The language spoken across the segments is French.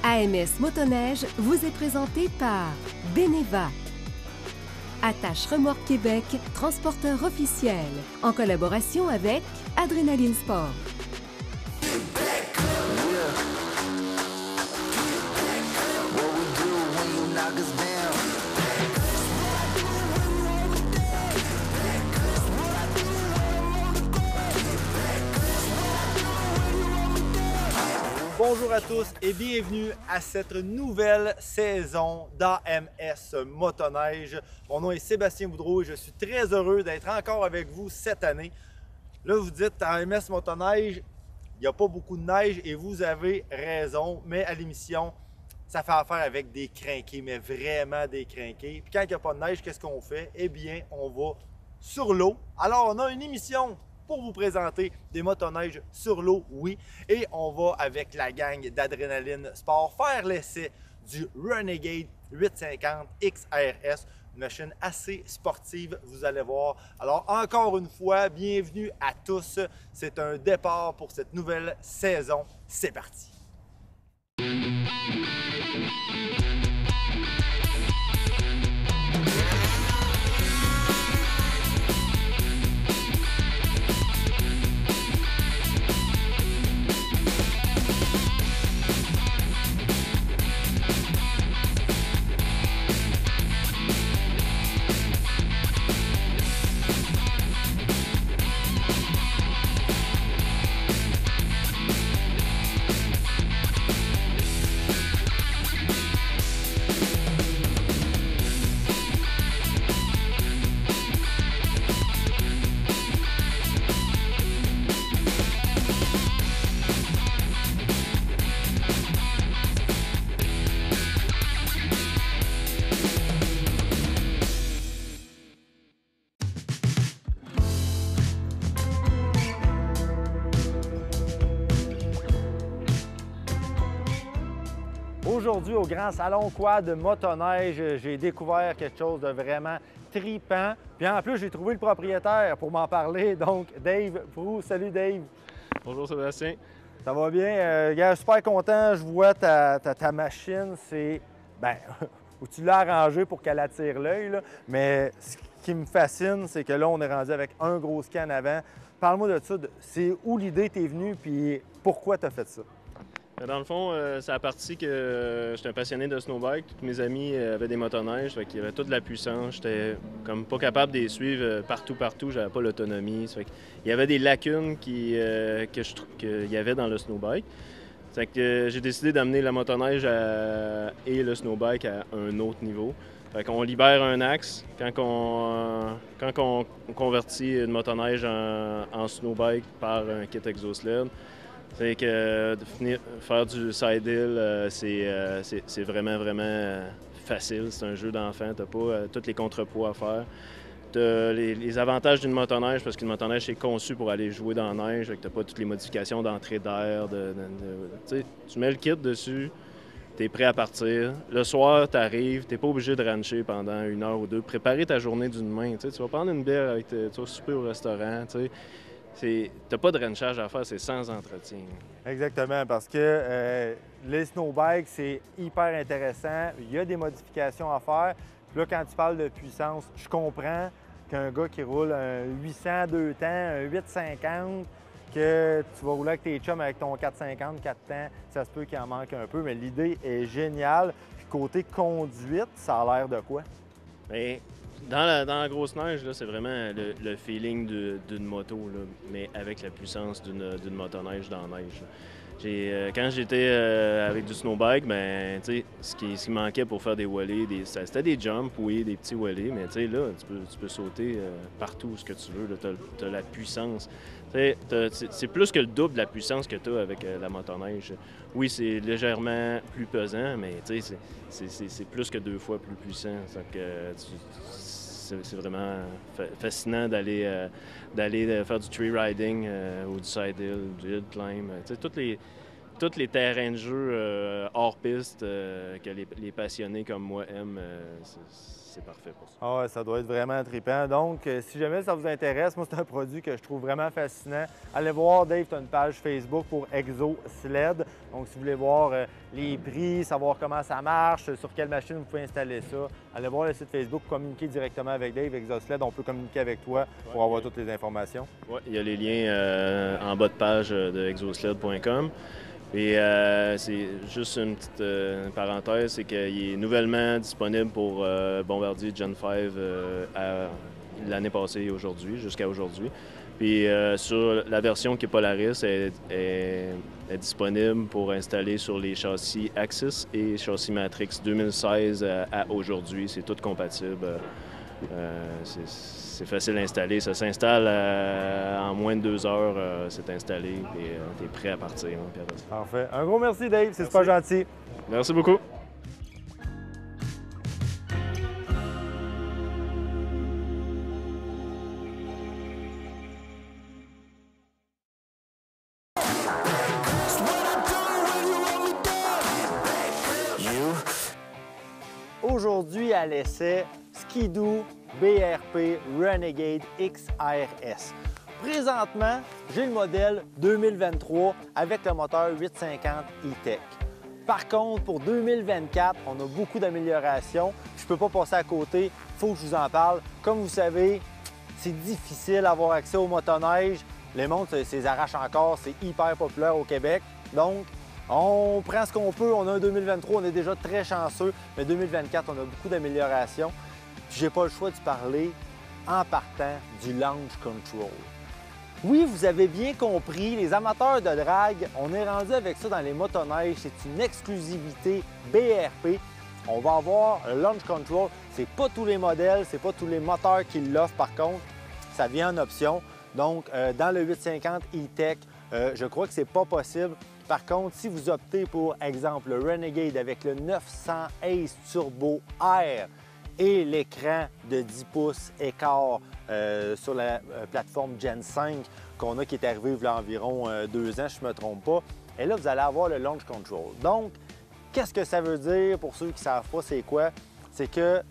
AMS Motoneige vous est présenté par Beneva, Attache Remorque Québec, transporteur officiel, en collaboration avec Adrénaline Sport. Bonjour à tous et bienvenue à cette nouvelle saison d'AMS Motoneige. Mon nom est Sébastien Boudreau et je suis très heureux d'être encore avec vous cette année. Là, vous dites AMS Motoneige, il n'y a pas beaucoup de neige et vous avez raison, mais à l'émission, ça fait affaire avec des crinqués, mais vraiment des crinqués. Puis quand il n'y a pas de neige, qu'est-ce qu'on fait? Eh bien, on va sur l'eau. Alors, on a une émission pour vous présenter des motoneiges sur l'eau, oui. Et on va, avec la gang d'Adrénaline Sport, faire l'essai du Renegade 850 XRS. Une machine assez sportive, vous allez voir. Alors, encore une fois, bienvenue à tous. C'est un départ pour cette nouvelle saison. C'est parti! Aujourd'hui, au Grand Salon Quad Motoneige, j'ai découvert quelque chose de vraiment tripant. Puis en plus, j'ai trouvé le propriétaire pour m'en parler, donc Dave Proulx. Salut Dave! Bonjour Sébastien. Ça va bien? Gars, super content, je vois ta machine, c'est... ben, où tu l'as arrangée pour qu'elle attire l'œil, là. Mais ce qui me fascine, c'est que là, on est rendu avec un gros scan avant. Parle-moi de ça, c'est où l'idée t'est venue, puis pourquoi tu as fait ça? Dans le fond, c'est à partir que j'étais un passionné de snowbike. Tous mes amis avaient des motoneiges, fait qu'il y avait toute la puissance. J'étais comme pas capable de les suivre partout. J'avais pas l'autonomie. Il y avait des lacunes qu'il y avait dans le snowbike. Fait que j'ai décidé d'amener la motoneige et le snowbike à un autre niveau. Fait qu'on libère un axe quand on convertit une motoneige en snowbike par un kit exosled. C'est que faire du side hill, c'est vraiment facile. C'est un jeu d'enfant. T'as pas tous les contrepoids à faire. T'as les avantages d'une motoneige, parce qu'une motoneige, c'est conçu pour aller jouer dans la neige. T'as pas toutes les modifications d'entrée d'air. Tu mets le kit dessus, t'es prêt à partir. Le soir, t'arrives, t'es pas obligé de rancher pendant 1 heure ou 2. Préparer ta journée d'une main. Tu vas prendre une bière, tu vas souper au restaurant. T'as pas de ranchage à faire, c'est sans entretien. Exactement, parce que les snowbikes, c'est hyper intéressant. Il y a des modifications à faire. Puis là, quand tu parles de puissance, je comprends qu'un gars qui roule un 800 2 temps, un 850, que tu vas rouler avec tes chums avec ton 450, 4 temps, ça se peut qu'il en manque un peu, mais l'idée est géniale. Puis côté conduite, ça a l'air de quoi? Bien, dans la grosse neige, c'est vraiment le feeling d'une moto, là, mais avec la puissance d'une motoneige dans la neige. Quand j'étais avec du snowbike, ben, ce qui manquait pour faire des wheelies, c'était des jumps, oui, des petits wheelies, mais là, tu peux sauter partout où ce que tu veux. Tu as la puissance. C'est plus que le double de la puissance que tu as avec la motoneige. Oui, c'est légèrement plus pesant, mais c'est plus que 2 fois plus puissant. C'est vraiment fascinant d'aller faire du tree riding ou du side hill, du hill climb. tous les terrains de jeu hors piste que les passionnés comme moi aiment, c'est parfait pour ça. Ah ouais, ça doit être vraiment trippant. Donc, si jamais ça vous intéresse, moi, c'est un produit que je trouve vraiment fascinant. Allez voir, Dave, tu as une page Facebook pour ExoSled. Donc, si vous voulez voir les prix, savoir comment ça marche, sur quelle machine vous pouvez installer ça, allez voir le site Facebook, communiquer directement avec Dave, ExoSled. On peut communiquer avec toi pour avoir toutes les informations. Oui, il y a les liens en bas de page de exosled.com. Et c'est juste une petite parenthèse, c'est qu'il est nouvellement disponible pour Bombardier Gen 5 l'année passée et aujourd'hui, jusqu'à aujourd'hui. Puis sur la version qui est Polaris, est disponible pour installer sur les châssis Axis et châssis Matrix 2016 à aujourd'hui. C'est tout compatible. C'est facile à installer. Ça s'installe en moins de 2 heures. C'est installé et tu es prêt à partir. Parfait. Un gros merci, Dave. C'est super gentil. Merci beaucoup. Aujourd'hui, à l'essai, Ski-Doo BRP Renegade XRS. Présentement, j'ai le modèle 2023 avec le moteur 850 E-Tech. Par contre, pour 2024, on a beaucoup d'améliorations. Je ne peux pas passer à côté, il faut que je vous en parle. Comme vous savez, c'est difficile d'avoir accès au motoneige. Les montres, c'est arrache encore, c'est hyper populaire au Québec. Donc, on prend ce qu'on peut. On a un 2023, on est déjà très chanceux, mais 2024, on a beaucoup d'améliorations. J'ai pas le choix de parler en partant du Launch Control. Oui, vous avez bien compris, les amateurs de drague, on est rendu avec ça dans les motoneiges. C'est une exclusivité BRP. On va avoir le Launch Control. C'est pas tous les modèles, c'est pas tous les moteurs qui l'offrent. Par contre, ça vient en option. Donc, dans le 850 E-Tech, je crois que c'est pas possible. Par contre, si vous optez pour, exemple, le Renegade avec le 900 Ace Turbo Air et l'écran de 10 pouces écart sur la plateforme Gen 5 qu'on a qui est arrivé il y a environ 2 ans, si je ne me trompe pas, et là, vous allez avoir le Launch Control. Donc, qu'est-ce que ça veut dire pour ceux qui ne savent pas c'est quoi? C'est que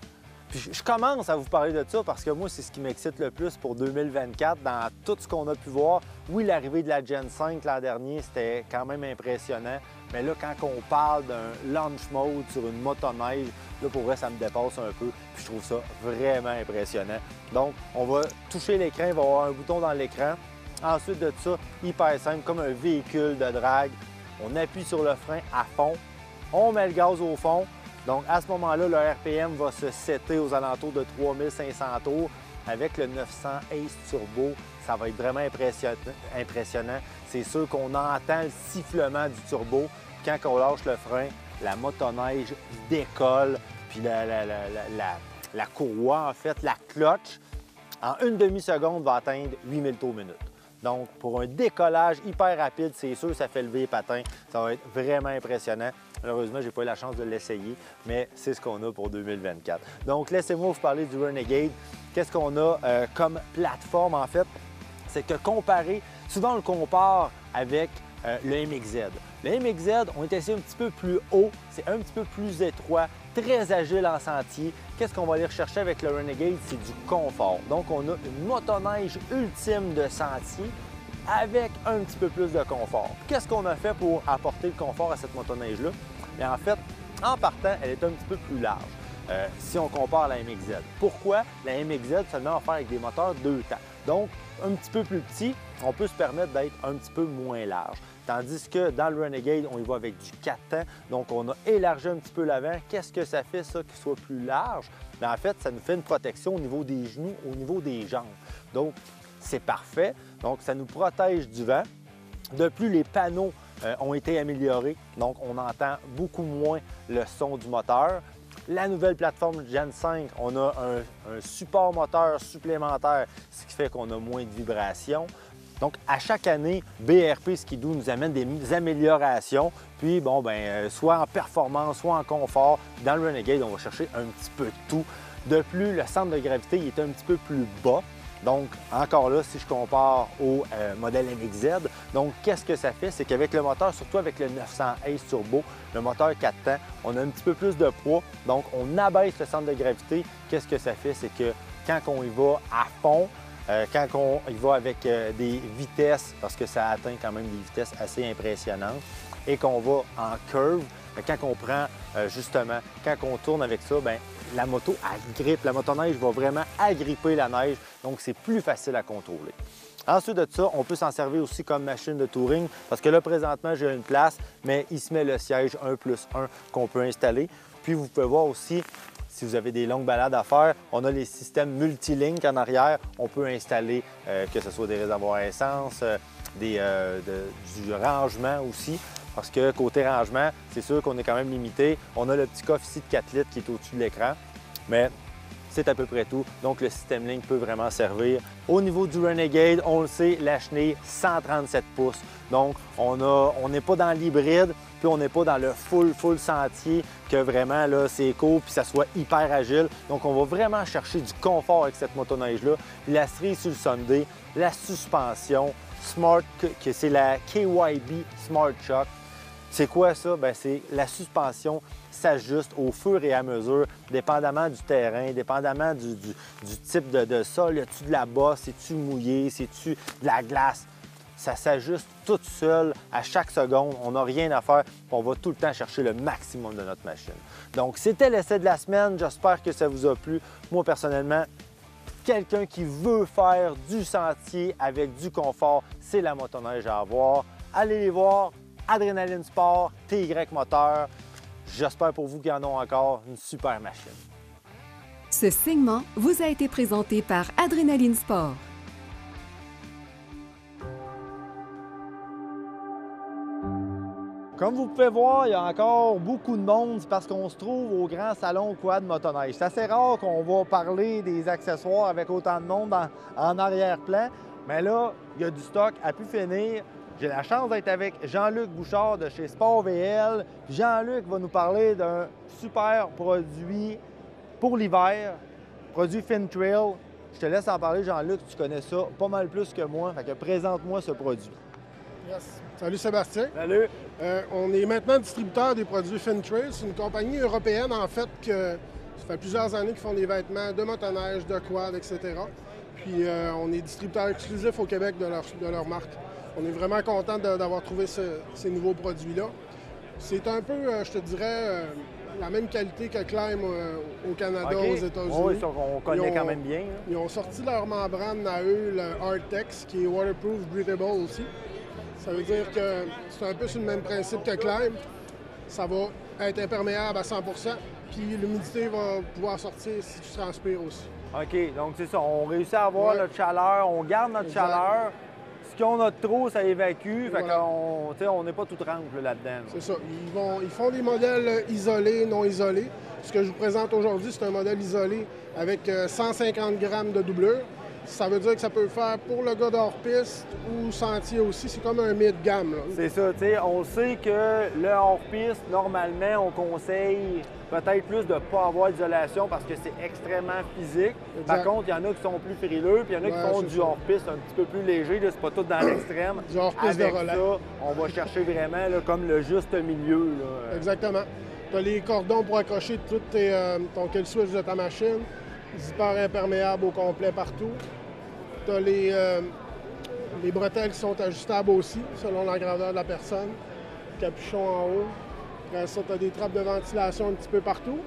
je commence à vous parler de ça parce que moi, c'est ce qui m'excite le plus pour 2024 dans tout ce qu'on a pu voir. Oui, l'arrivée de la Gen 5 l'an dernier, c'était quand même impressionnant. Mais là, quand on parle d'un launch mode sur une motoneige, là, pour vrai, ça me dépasse un peu. Puis je trouve ça vraiment impressionnant. Donc, on va toucher l'écran, il va y avoir un bouton dans l'écran. Ensuite de ça, hyper simple, comme un véhicule de drague. On appuie sur le frein à fond, on met le gaz au fond. Donc, à ce moment-là, le RPM va se setter aux alentours de 3500 tours. Avec le 900 Ace Turbo, ça va être vraiment impressionnant. C'est sûr qu'on entend le sifflement du turbo. Quand on lâche le frein, la motoneige décolle. Puis la courroie, en fait, la clutch, en une demi-seconde, va atteindre 8000 tours minute. Donc, pour un décollage hyper rapide, c'est sûr que ça fait lever les patins. Ça va être vraiment impressionnant. Malheureusement, je n'ai pas eu la chance de l'essayer, mais c'est ce qu'on a pour 2024. Donc, laissez-moi vous parler du Renegade. Qu'est-ce qu'on a comme plateforme, en fait? C'est que souvent on le compare avec le MXZ. Le MXZ, on est assis un petit peu plus haut, c'est un petit peu plus étroit, très agile en sentier. Qu'est-ce qu'on va aller rechercher avec le Renegade? C'est du confort. Donc, on a une motoneige ultime de sentier avec un petit peu plus de confort. Qu'est-ce qu'on a fait pour apporter le confort à cette motoneige-là? Bien, en fait, en partant, elle est un petit peu plus large si on compare à la MXZ. Pourquoi? La MXZ seulement offert avec des moteurs 2 temps. Donc, un petit peu plus petit, on peut se permettre d'être un petit peu moins large. Tandis que dans le Renegade, on y va avec du 4 temps. Donc, on a élargi un petit peu l'avant. Qu'est-ce que ça fait, ça, qu'il soit plus large? Bien, en fait, ça nous fait une protection au niveau des genoux, au niveau des jambes. Donc, c'est parfait. Donc, ça nous protège du vent. De plus, les panneaux ont été améliorés. Donc, on entend beaucoup moins le son du moteur. La nouvelle plateforme Gen 5, on a un support moteur supplémentaire, ce qui fait qu'on a moins de vibrations. Donc, à chaque année, BRP Ski-Doo nous amène des améliorations. Puis, bon, soit en performance, soit en confort. Dans le Renegade, on va chercher un petit peu de tout. De plus, le centre de gravité il est un petit peu plus bas. Donc, encore là, si je compare au modèle MXZ, donc qu'est-ce que ça fait? C'est qu'avec le moteur, surtout avec le 900 Ace Turbo, le moteur 4 temps, on a un petit peu plus de poids, donc on abaisse le centre de gravité. Qu'est-ce que ça fait? C'est que quand on y va à fond, quand on y va avec des vitesses, parce que ça atteint quand même des vitesses assez impressionnantes, et qu'on va en curve, quand on prend justement, quand on tourne avec ça, bien, la moto, elle grippe. La motoneige va vraiment agripper la neige, donc c'est plus facile à contrôler. Ensuite de ça, on peut s'en servir aussi comme machine de touring, parce que là, présentement, j'ai une place, mais il se met le siège 1+1 qu'on peut installer. Puis, vous pouvez voir aussi, si vous avez des longues balades à faire, on a les systèmes multilink en arrière. On peut installer, que ce soit des réservoirs à essence, du rangement aussi. Parce que côté rangement, c'est sûr qu'on est quand même limité. On a le petit coffre ici de 4 litres qui est au-dessus de l'écran, mais c'est à peu près tout. Donc, le système Link peut vraiment servir. Au niveau du Renegade, on le sait, la chenille, 137 pouces. Donc, on n'est pas dans l'hybride, puis on n'est pas dans le full sentier, que vraiment, là, c'est court, puis ça soit hyper agile. Donc, on va vraiment chercher du confort avec cette motoneige-là. La cerise sur le Sunday, la suspension Smart, que c'est la KYB Smart Shock. C'est quoi ça? Bien, c'est la suspension s'ajuste au fur et à mesure, dépendamment du terrain, dépendamment du type de sol. Y a-tu de la bosse? C'est-tu mouillé? C'est-tu de la glace? Ça s'ajuste tout seul à chaque seconde. On n'a rien à faire. On va tout le temps chercher le maximum de notre machine. Donc, c'était l'essai de la semaine. J'espère que ça vous a plu. Moi, personnellement, quelqu'un qui veut faire du sentier avec du confort, c'est la motoneige à avoir. Allez les voir. Adrénaline Sport, TY Moteur. J'espère pour vous qu'ils en ont encore une super machine. Ce segment vous a été présenté par Adrénaline Sport. Comme vous pouvez voir, il y a encore beaucoup de monde parce qu'on se trouve au grand salon Quad Motoneige. C'est assez rare qu'on va parler des accessoires avec autant de monde en arrière-plan, mais là, il y a du stock à pu finir. J'ai la chance d'être avec Jean-Luc Bouchard de chez Sport VL. Jean-Luc va nous parler d'un super produit pour l'hiver, produit Fintrail. Je te laisse en parler, Jean-Luc, tu connais ça pas mal plus que moi. Fait que présente-moi ce produit. Yes. Salut Sébastien. Salut. On est maintenant distributeur des produits Fintrail. C'est une compagnie européenne, en fait, que ça fait plusieurs années qu'ils font des vêtements de motoneige, de quad, etc. Puis on est distributeur exclusif au Québec de leur marque. On est vraiment content d'avoir trouvé ces nouveaux produits-là. C'est un peu, je te dirais, la même qualité que Climb au Canada, aux États-Unis. Oui, on connaît quand même bien. Hein? Ils ont sorti leur membrane à eux, le Artex, qui est waterproof, breathable aussi. Ça veut dire que c'est un peu sur le même principe que Climb. Ça va être imperméable à 100 %, puis l'humidité va pouvoir sortir si tu transpires aussi. OK, donc c'est ça. On réussit à avoir notre chaleur, on garde notre chaleur. Ce qu'on a de trop, ça évacue. Fait qu'on n'est pas tout trempe là-dedans. C'est ça. Ils font des modèles isolés, non isolés. Ce que je vous présente aujourd'hui, c'est un modèle isolé avec 150 grammes de doublure. Ça veut dire que ça peut le faire pour le gars d'hors-piste ou sentier aussi. C'est comme un mid-gamme. C'est ça, tu sais. On sait que le hors-piste, normalement, on conseille peut-être plus de ne pas avoir d'isolation parce que c'est extrêmement physique. Exact. Par contre, il y en a qui sont plus frileux, puis il y en a qui font du hors-piste un petit peu plus léger. C'est pas tout dans l'extrême. Du hors-piste de relais. Avec ça, on va chercher vraiment là, comme le juste milieu. Là. Exactement. Tu as les cordons pour accrocher tout ton kill switch de ta machine. Zipper imperméable au complet partout. Tu as les bretelles qui sont ajustables aussi, selon la grandeur de la personne. Capuchon en haut. Après ça, tu as des trappes de ventilation un petit peu partout.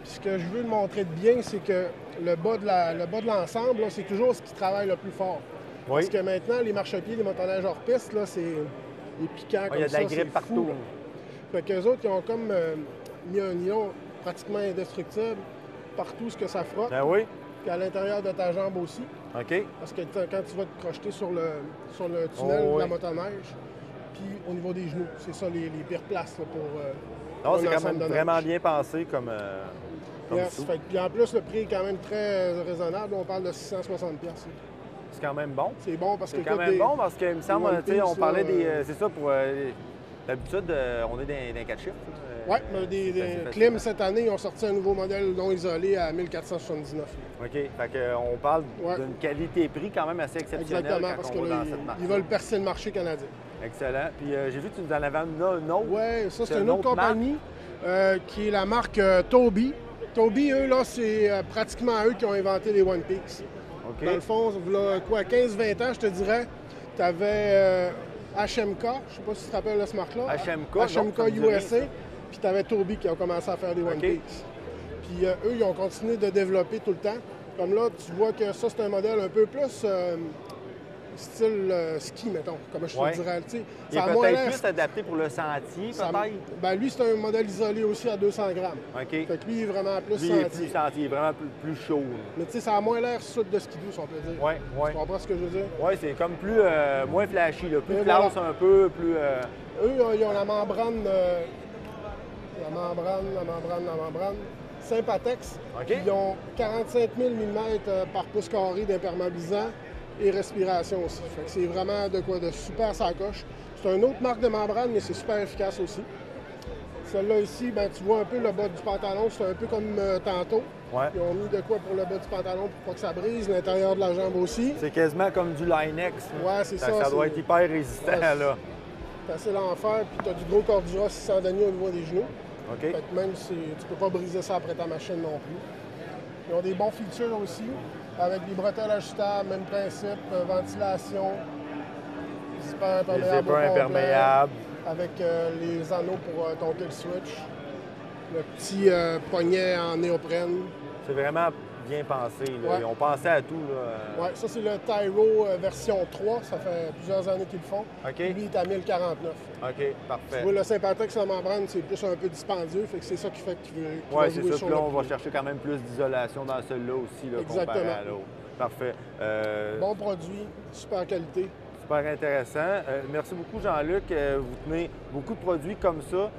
Puis ce que je veux montrer de bien, c'est que le bas de l'ensemble, c'est toujours ce qui travaille le plus fort. Oui. Parce que maintenant, les marchepieds, les motoneiges hors piste, là, c'est des piquants comme ça. Il y a de la grippe partout. Fait qu'eux autres, ils ont comme mis un nylon pratiquement indestructible partout ce que ça frotte. Ben oui. Puis à l'intérieur de ta jambe aussi. OK. Parce que quand tu vas te crocheter sur le tunnel de la motoneige, puis au niveau des genoux, c'est ça les pires places là, pour non, c'est quand même vraiment bien pensé comme yes. Puis en plus, le prix est quand même très raisonnable. On parle de 660$. C'est quand même bon. C'est bon parce que c'est quand même bon parce qu'il me semble, on parlait des. C'est ça pour D'habitude, on est dans les 4 chiffres. Oui, des Klim, cette année, ils ont sorti un nouveau modèle non isolé à 1479. OK. Fait qu'on parle d'une qualité-prix quand même assez exceptionnelle. Exactement, parce qu'ils veulent percer le marché canadien. Excellent. Puis j'ai vu que tu nous en avais une autre. Oui, ça, c'est une autre compagnie qui est la marque Tobii. Tobii, eux, là, c'est pratiquement eux qui ont inventé les One Peaks. OK. Dans le fond, là, quoi, 15-20 ans, je te dirais, tu avais HMK, je ne sais pas si tu te rappelles de ce marque-là. HMK USA, puis tu avais Tobii qui a commencé à faire des One Peaks. Puis eux, ils ont continué de développer tout le temps. Comme là, tu vois que ça, c'est un modèle un peu plus style ski, mettons, comme je te dirais. Il est peut-être plus adapté pour le sentier, peut-être? Ben lui, c'est un modèle isolé aussi à 200 grammes. OK. Fait que lui, il est vraiment plus lui, sentier. Il est plus sentier, il est vraiment plus chaud. Mais tu sais, ça a moins l'air sud de skidoo, si on peut dire. Oui, oui. Tu comprends ce que je veux dire? Oui, c'est comme plus moins flashy, là, plus classe un peu, plus... Eux, ils ont la membrane... La membrane Sympatex. OK. Ils ont 45 000 mm par pouce carré d'imperméabilisant et respiration aussi. Fait que c'est vraiment de quoi de super sacoche. C'est une autre marque de membrane, mais c'est super efficace aussi. Celle-là ici, ben, tu vois un peu le bas du pantalon, c'est un peu comme tantôt. Ouais. Ils ont mis de quoi pour le bas du pantalon pour pas que ça brise, l'intérieur de la jambe aussi. C'est quasiment comme du Linex. Ouais, c'est ça. Ça doit être hyper résistant, là. C'est assez l'enfer, puis tu as du gros Cordura 600 deniers au niveau des genoux. OK. Fait que même si tu peux pas briser ça après ta machine non plus. Ils ont des bons features aussi, avec des bretelles ajustables, même principe, ventilation, zipper imperméable. Les zippers imperméables. Avec les anneaux pour ton kill switch. Le petit poignet en néoprène. C'est vraiment bien pensé. Là. Ouais. Ils ont pensé à tout. Oui, ça c'est le Tyro version 3. Ça fait plusieurs années qu'ils le font. OK. Lui, il est à 1049. OK, parfait. Tu vois, le Sympatex, la membrane, c'est plus un peu dispendieux. Fait que c'est ça qui fait qu'il Oui, c'est ça. Puis là, on va chercher quand même plus d'isolation dans celui-là aussi, là, comparé à l'autre. Parfait. Bon produit, super qualité. Super intéressant. Merci beaucoup, Jean-Luc. Vous tenez beaucoup de produits comme ça.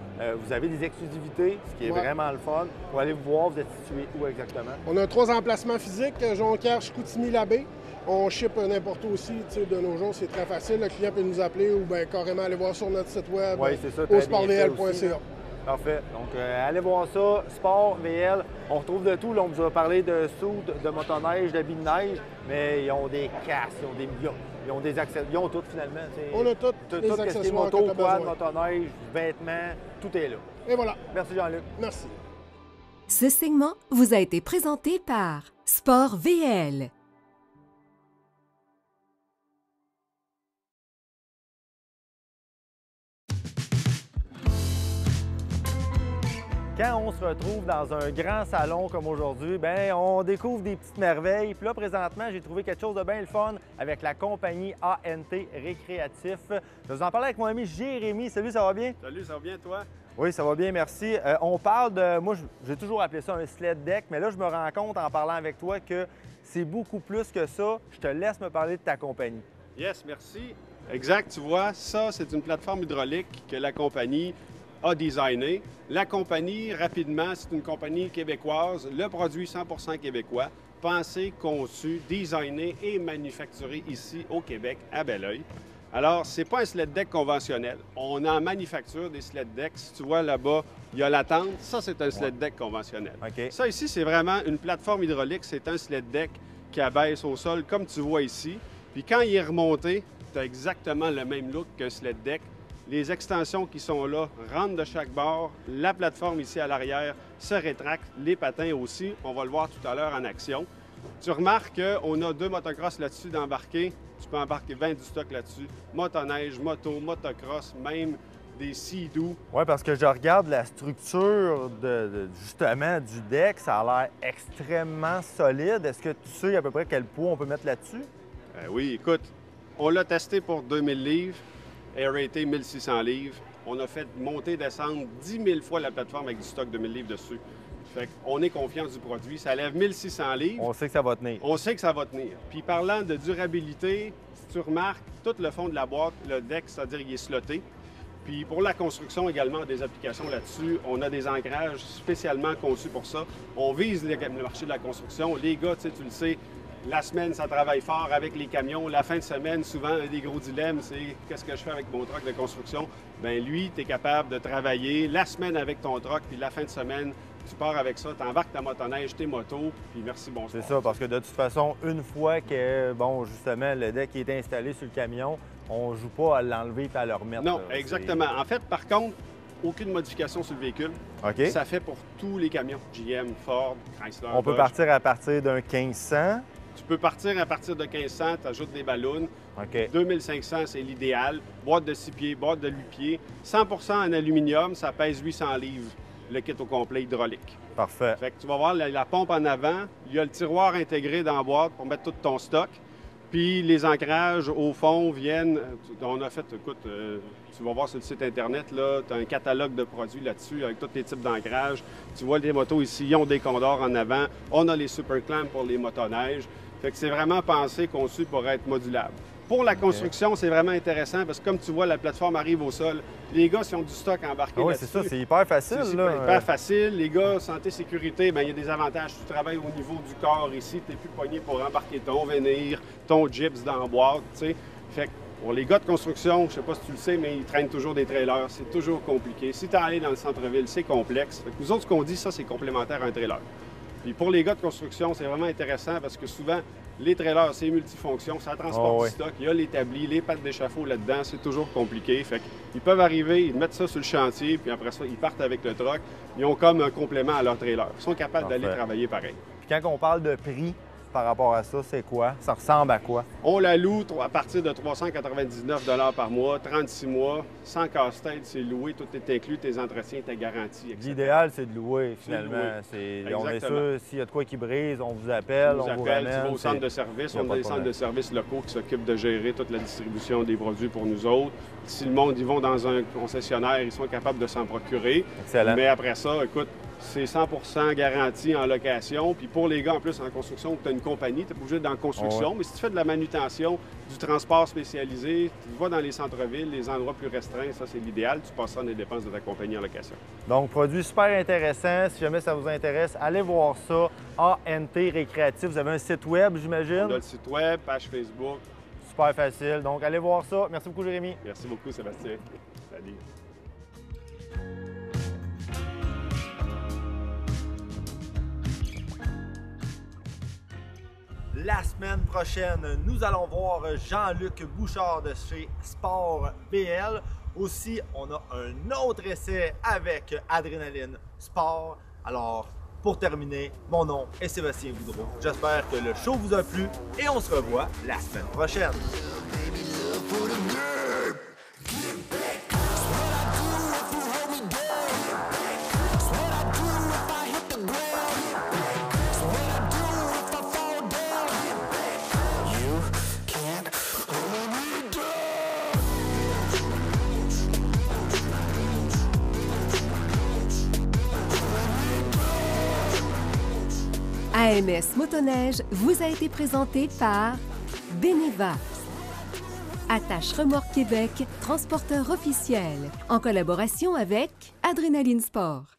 Vous avez des exclusivités, ce qui est vraiment le fun. Pour aller vous voir, vous êtes situé où exactement? On a 3 emplacements physiques, Jonquière, Chicoutimi, Labbé. On ship n'importe où aussi. De nos jours, c'est très facile. Le client peut nous appeler ou bien carrément aller voir sur notre site web, sportvl.ca. Parfait. Donc, allez voir ça, Sport VL. On retrouve de tout. Là, on vous a parlé de soude, de motoneige, d'habits de neige, mais ils ont des casques, ils ont des accessoires. Ils ont tout, finalement. On a tout les accessoires moto, quad, motoneige, vêtements, tout est là. Et voilà. Merci, Jean-Luc. Merci. Ce segment vous a été présenté par Sport VL. Quand on se retrouve dans un grand salon comme aujourd'hui, bien, on découvre des petites merveilles. Puis là, présentement, j'ai trouvé quelque chose de bien le fun avec la compagnie ANT Récréatif. Je vais vous en parler avec mon ami Jérémy. Salut, ça va bien? Salut, ça va bien, toi? Oui, ça va bien, merci. On parle de... Moi, j'ai toujours appelé ça un sled deck, mais là, je me rends compte en parlant avec toi que c'est beaucoup plus que ça. Je te laisse me parler de ta compagnie. Yes, merci. Exact, tu vois, ça, c'est une plateforme hydraulique que la compagnie a designé. La compagnie, rapidement, c'est une compagnie québécoise, le produit 100% québécois, pensé, conçu, designé et manufacturé ici au Québec, à Belleuil. Alors, ce n'est pas un sled deck conventionnel. On en manufacture des sled decks. Si tu vois là-bas, il y a la tente. Ça, c'est un sled deck conventionnel. OK. Ça ici, c'est vraiment une plateforme hydraulique. C'est un sled deck qui abaisse au sol, comme tu vois ici. Puis quand il est remonté, tu as exactement le même look qu'un sled deck. Les extensions qui sont là rentrent de chaque bord. La plateforme ici à l'arrière se rétracte. Les patins aussi. On va le voir tout à l'heure en action. Tu remarques qu'on a 2 motocross là-dessus d'embarquer. Tu peux embarquer 20 du stock là-dessus. Motoneige, moto, motocross, même des Sea-Doo. Oui, parce que je regarde la structure justement du deck. Ça a l'air extrêmement solide. Est-ce que tu sais à peu près quel poids on peut mettre là-dessus? Oui, écoute, on l'a testé pour 2000 livres. Air raté 1600 livres. On a fait monter, descendre 10 000 fois la plateforme avec du stock de 1000 livres dessus. Fait qu'on est confiant du produit. Ça lève 1600 livres. On sait que ça va tenir. On sait que ça va tenir. Puis parlant de durabilité, si tu remarques, tout le fond de la boîte, le deck, c'est-à-dire qu'il est slotté. Puis pour la construction également, des applications là-dessus, on a des ancrages spécialement conçus pour ça. On vise le marché de la construction. Les gars, tu le sais, La semaine, ça travaille fort avec les camions. La fin de semaine, souvent, un des gros dilemmes, c'est qu'est-ce que je fais avec mon truck de construction? Bien, lui, tu es capable de travailler la semaine avec ton truck, puis la fin de semaine, tu pars avec ça, tu embarques ta motoneige, tes motos, puis merci, bonsoir. C'est ça, parce que de toute façon, une fois que, bon, justement, le deck est installé sur le camion, on ne joue pas à l'enlever et à le remettre. Non, là. exactement. En fait, par contre, aucune modification sur le véhicule. OK. Ça fait pour tous les camions. GM, Ford, Chrysler, On peut Dodge. partir à partir d'un 1500. Tu peux partir à partir de 1500, tu ajoutes des ballons. OK. 2500, c'est l'idéal. Boîte de 6 pieds, boîte de 8 pieds. 100% en aluminium, ça pèse 800 livres, le kit au complet hydraulique. Parfait. Fait que tu vas voir la pompe en avant. Il y a le tiroir intégré dans la boîte pour mettre tout ton stock. Puis les ancrages, au fond, viennent... On a fait, écoute, tu vas voir sur le site Internet, là, tu as un catalogue de produits là-dessus avec tous les types d'ancrages. Tu vois les motos ici, ils ont des condors en avant. On a les super clamps pour les motoneiges. Fait que c'est vraiment pensé, conçu pour être modulable. Pour la construction, c'est vraiment intéressant parce que comme tu vois, la plateforme arrive au sol. Les gars, s'ils ont du stock embarqué Oui, là-dessus... c'est ça, c'est hyper facile. C'est là. hyper facile. Les gars, santé, sécurité, bien, il y a des avantages. Tu travailles au niveau du corps ici, tu n'es plus pogné pour embarquer ton venir, ton gyps dans la boîte, tu sais. Fait que pour les gars de construction, je ne sais pas si tu le sais, mais ils traînent toujours des trailers. C'est toujours compliqué. Si tu es allé dans le centre-ville, c'est complexe. Fait que nous autres, ce qu'on dit, ça, c'est complémentaire à un trailer. Puis pour les gars de construction, c'est vraiment intéressant parce que souvent, les trailers, c'est multifonction, ça transporte du stock, il y a l'établi, les pattes d'échafaud là-dedans, c'est toujours compliqué. Fait qu'ils peuvent arriver, ils mettent ça sur le chantier, puis après ça, ils partent avec le truck. Ils ont comme un complément à leur trailer. Ils sont capables d'aller travailler pareil. Puis quand on parle de prix par rapport à ça, c'est quoi? Ça ressemble à quoi? On la loue à partir de 399 par mois, 36 mois, sans casse-tête, c'est loué, tout est inclus, tes entretiens, ta garantie, etc. L'idéal, c'est de louer, finalement. On est Exactement. sûr, s'il y a de quoi qui brise, on vous appelle, on vous ramène. Tu vas au centre de service, on a des centres de service locaux qui s'occupent de gérer toute la distribution des produits pour nous autres. Si le monde, ils vont dans un concessionnaire, ils sont capables de s'en procurer. Excellent. Mais après ça, écoute, c'est 100% garanti en location. Puis pour les gars, en plus, en construction, tu as une compagnie, tu n'es pas obligé d'être en construction. Ouais. Mais si tu fais de la manutention, du transport spécialisé, tu vas dans les centres-villes, les endroits plus restreints, ça, c'est l'idéal. Tu passes ça dans les dépenses de ta compagnie en location. Donc, produit super intéressant. Si jamais ça vous intéresse, allez voir ça. ANT Récréatif. Vous avez un site web, j'imagine? On a le site web, page Facebook. Super facile. Donc, allez voir ça. Merci beaucoup, Jérémy. Merci beaucoup, Sébastien. Salut. La semaine prochaine, nous allons voir Jean-Luc Bouchard de chez Sport BL. Aussi, on a un autre essai avec Adrénaline Sport. Alors, pour terminer, mon nom est Sébastien Boudreau. J'espère que le show vous a plu et on se revoit la semaine prochaine. AMS Motoneige vous a été présenté par Beneva. Attache Remorque Québec, transporteur officiel, en collaboration avec Adrénaline Sport.